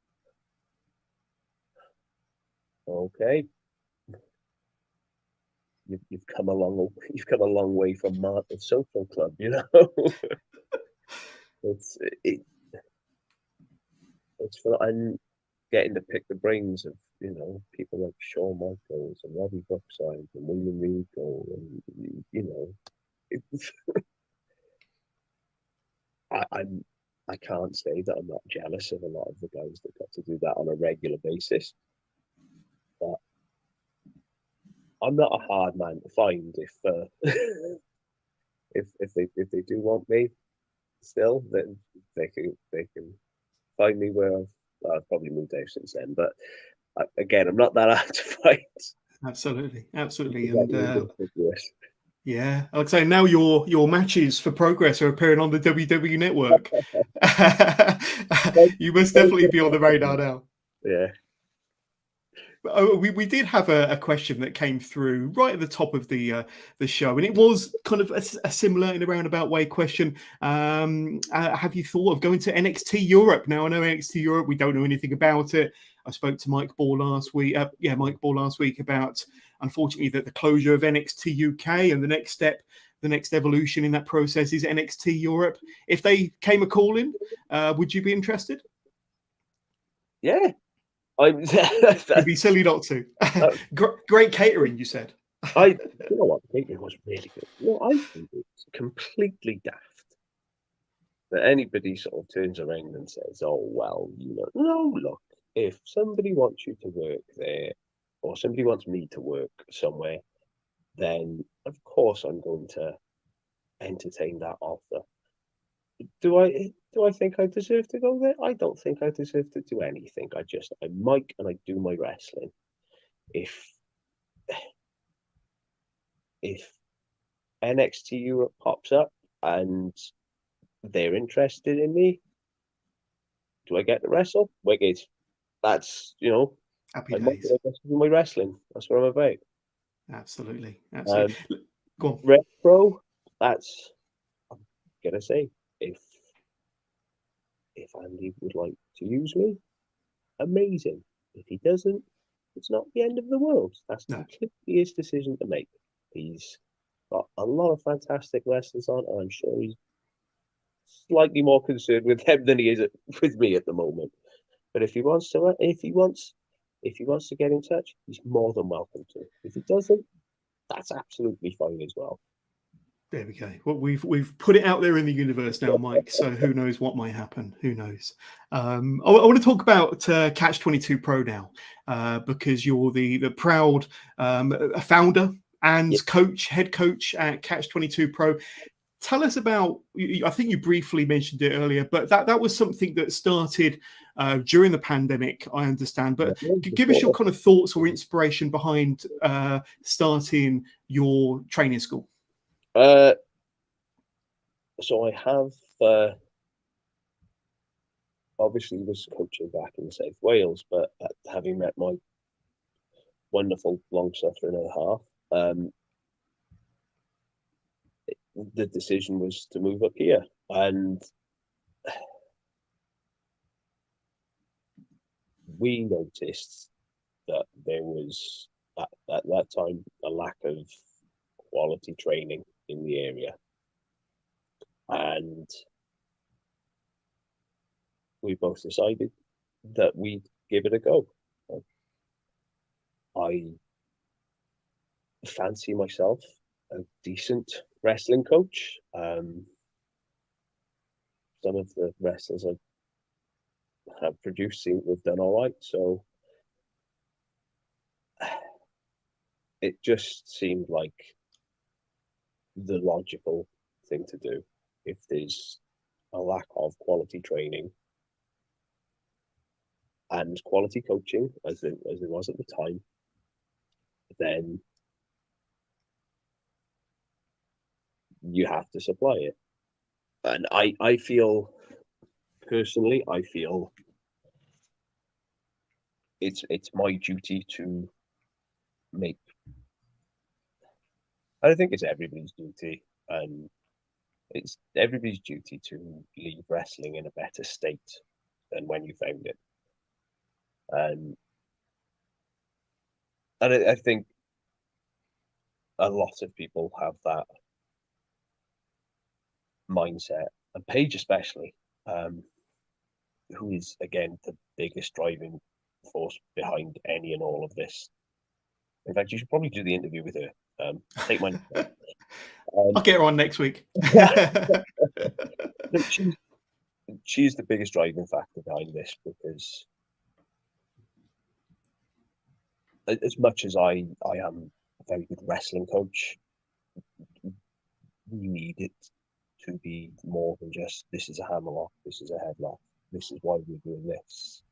okay, you've come a long way from Martin Social Club, you know. it's fun, and getting to pick the brains of people like Shawn Michaels and Robbie Brookside and William Regal, and I can't say that I'm not jealous of a lot of the guys that got to do that on a regular basis. But I'm not a hard man to find if they do want me still, then they can find me where I've probably moved out since then. But again, I'm not that hard to find. Absolutely, and yeah, like I say, now your matches for Progress are appearing on the WWE Network. You must definitely be on the radar now. Yeah. We did have a question that came through right at the top of the show, and it was kind of a similar in a roundabout way question. Have you thought of going to NXT Europe? Now I know NXT Europe, we don't know anything about it. I spoke to Mike Boar last week. Mike Boar last week about, unfortunately, the closure of NXT UK, and the next step, the next evolution in that process is NXT Europe. If they came a calling, would you be interested? Yeah. It'd be silly not to. Great catering, you said. You know what? It was really good. I think it's completely daft that anybody sort of turns around and says, "Oh well, no, look, if somebody wants you to work there, or somebody wants me to work somewhere, then of course I'm going to entertain that offer." Do I think I deserve to go there? I don't think I deserve to do anything. I mic and I do my wrestling. If NXT Europe pops up and they're interested in me, do I get to wrestle? Wicked. That's Happy I mic days. and I do my wrestling. That's what I'm about. Absolutely. Go on. Red Pro. That's, I'm gonna say, if Andy would like to use me, amazing. If he doesn't, it's not the end of the world. That's No. completely his decision to make. He's got a lot of fantastic wrestlers on, and I'm sure he's slightly more concerned with them than he is with me at the moment. But if he wants to get in touch, he's more than welcome to. If he doesn't, that's absolutely fine as well. There we go. Well, we've put it out there in the universe now, Mike. So who knows what might happen? Who knows? I want to talk about CATCH22 Pro now, because you're the proud founder and head coach at CATCH22 Pro. Tell us about. I think you briefly mentioned it earlier, but that was something that started during the pandemic, I understand. But give us your kind of thoughts or inspiration behind starting your training school. So I have obviously was coaching back in South Wales, but having met my wonderful long-suffering other half, the decision was to move up here, and we noticed that there was at that time a lack of quality training in the area, and we both decided that we'd give it a go. I fancy myself a decent wrestling coach. Some of the wrestlers I have produced seem to have done all right, so it just seemed like the logical thing to do. If there's a lack of quality training and quality coaching, as there was at the time, then you have to supply it. And I feel personally, it's my duty to make. I think it's everybody's duty, and it's everybody's duty to leave wrestling in a better state than when you found it. And I think a lot of people have that mindset, and Paige especially, who is again the biggest driving force behind any and all of this. In fact, you should probably do the interview with her. Take my I'll get her on next week. She's the biggest driving factor behind this, because as much as I am a very good wrestling coach, we need it to be more than just, this is a hammerlock, this is a headlock, this is why we're doing this.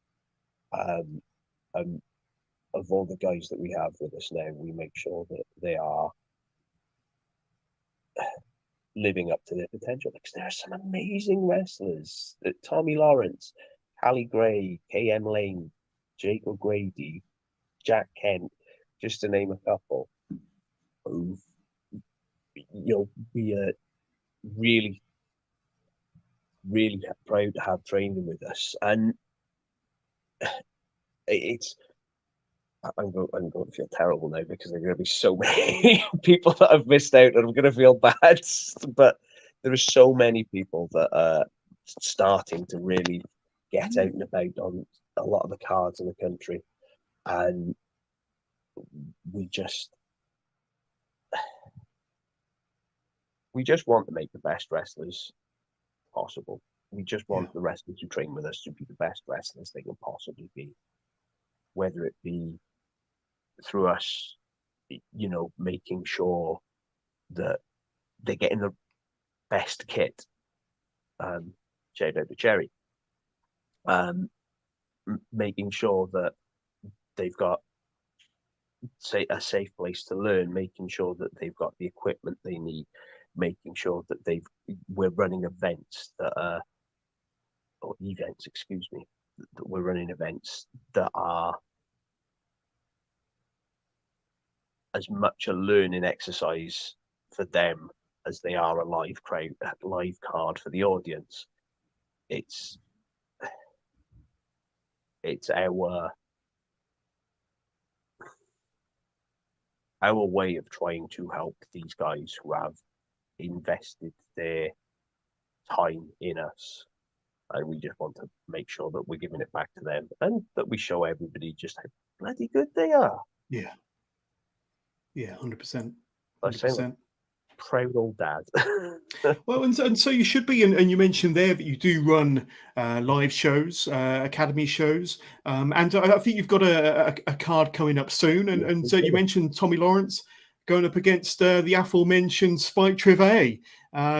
And of all the guys that we have with us now, we make sure that they are living up to their potential, because there are some amazing wrestlers. Tommy Lawrence, Callie Gray, KM Lane, Jake O'Grady, Jack Kent, just to name a couple, who, we are really, really proud to have training with us. And it's, I'm going to feel terrible now because there are going to be so many people that I've missed out, and I'm going to feel bad. But there are so many people that are starting to really get out and about on a lot of the cards in the country, and we just want to make the best wrestlers possible. We just want the wrestlers who train with us to be the best wrestlers they can possibly be, whether it be through us, making sure that they're getting the best kit. Shout out to Cherry. Making sure that they've got a safe place to learn, making sure that they've got the equipment they need, making sure that we're running events that are, or events, excuse me, that we're running events that are as much a learning exercise for them as they are a live card for the audience. It's our way of trying to help these guys who have invested their time in us, and we just want to make sure that we're giving it back to them, and that we show everybody just how bloody good they are. Yeah, 100%. I say, like, proud old dad. Well, and so you should be, and you mentioned there that you do run live shows, academy shows, and I think you've got a card coming up soon, and so you mentioned Tommy Lawrence going up against the aforementioned Spike Trivet,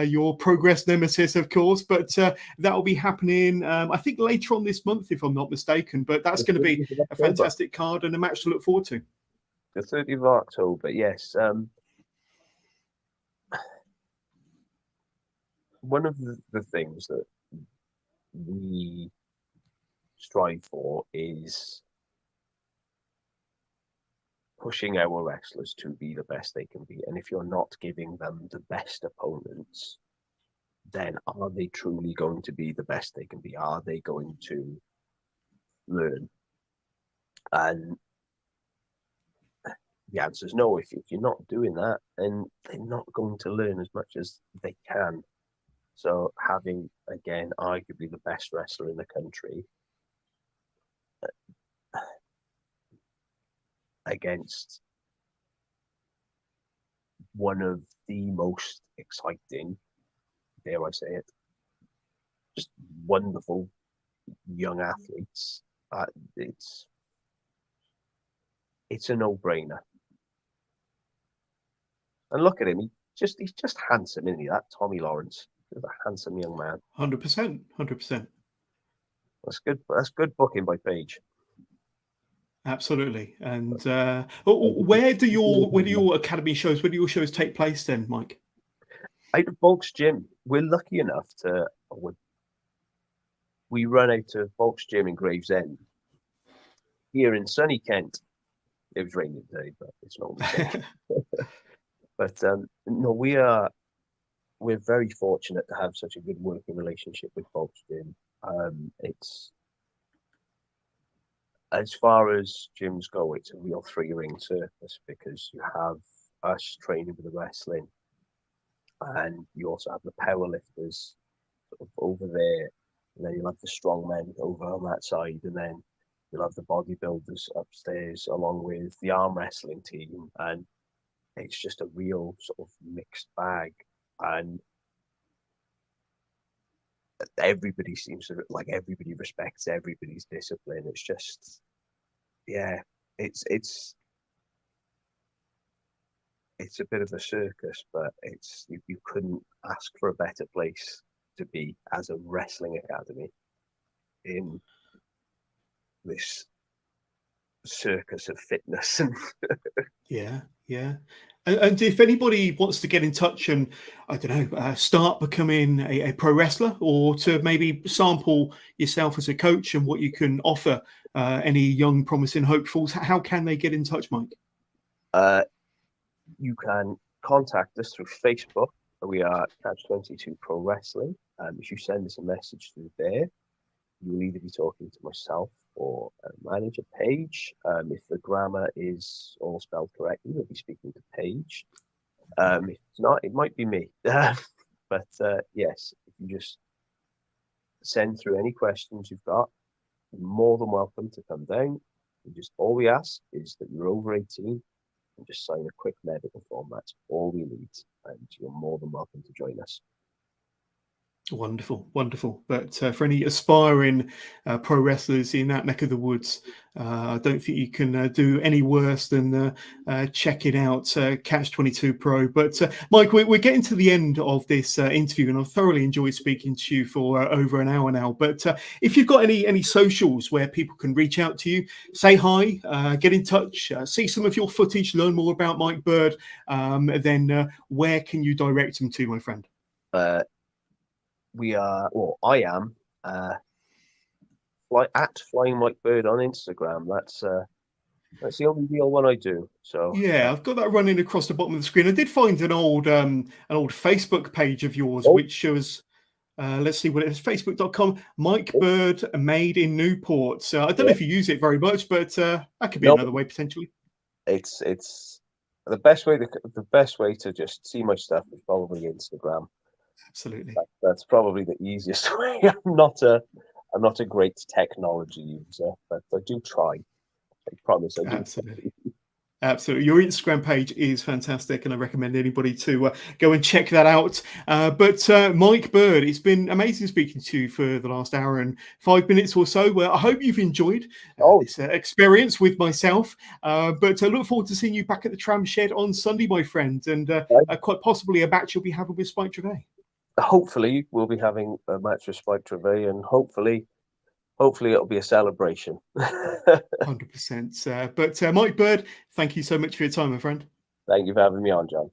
your Progress nemesis, of course, but that will be happening, I think, later on this month, if I'm not mistaken, but that's going to be a fantastic card and a match to look forward to. The 30th of October, yes. One of the things that we strive for is pushing our wrestlers to be the best they can be. And if you're not giving them the best opponents, then are they truly going to be the best they can be? Are they going to learn? And the answer is no. If you're not doing that, then they're not going to learn as much as they can. So having, again, arguably the best wrestler in the country against one of the most exciting, dare I say it, just wonderful young athletes, it's a no-brainer. And look at him, he's just handsome, isn't he? That Tommy Lawrence. A handsome young man. 100%. That's good. That's good booking by Paige. Absolutely. And where do your academy shows, where do your shows take place then, Mike? Out of Folks Gym. We're lucky enough to we run out of Folks Gym in Gravesend. Here in sunny Kent. It was raining today, but it's not sunny. But no, we're very fortunate to have such a good working relationship with Folks Gym. It's, as far as gyms go, it's a real three-ring circus, because you have us training with the wrestling, and you also have the power lifters sort of over there, and then you'll have the strongmen over on that side, and then you'll have the bodybuilders upstairs along with the arm wrestling team, and it's just a real sort of mixed bag. And everybody seems to, like, everybody respects everybody's discipline. It's just, yeah, it's a bit of a circus, but you couldn't ask for a better place to be as a wrestling academy in this circus of fitness. Yeah. And if anybody wants to get in touch and, I don't know, start becoming a pro wrestler, or to maybe sample yourself as a coach and what you can offer any young promising hopefuls, how can they get in touch, Mike? You can contact us through Facebook. We are CATCH22 Pro Wrestling. If you send us a message through there, you'll either be talking to myself or Manager Paige. If the grammar is all spelled correctly, you'll be speaking to Paige. If it's not, it might be me. But yes, if you just send through any questions you've got, you're more than welcome to come down. All we ask is that you're over 18 and just sign a quick medical form. That's all we need, and you're more than welcome to join us. Wonderful, wonderful. But for any aspiring pro wrestlers in that neck of the woods, I don't think you can do any worse than checking out CATCH22 Pro. But Mike, we're getting to the end of this interview, and I've thoroughly enjoyed speaking to you for over an hour now. But if you've got any socials where people can reach out to you, say hi, get in touch, see some of your footage, learn more about Mike Bird, then where can you direct them to, my friend? I am at Flying Mike Bird on Instagram. That's the only real one I do. So yeah, I've got that running across the bottom of the screen. I did find an old Facebook page of yours, which shows. Let's see what it is. Facebook.com, Mike Bird Made in Newport. So I don't know if you use it very much, but that could be another way potentially. It's the best way to just see my stuff is probably Instagram. Absolutely. That's probably the easiest way. I'm not a great technology user, but I do try. I promise I do. Absolutely. Absolutely. Your Instagram page is fantastic, and I recommend anybody to go and check that out. But Mike Bird, it's been amazing speaking to you for the last hour and 5 minutes or so. I hope you've enjoyed this experience with myself. But I look forward to seeing you back at the Tram Shed on Sunday, my friend, and quite possibly a match you'll be having with Spike Trivet. Hopefully, we'll be having a match with Spike Trivet, and hopefully it'll be a celebration. 100%. But Mike Bird, thank you so much for your time, my friend. Thank you for having me on, John.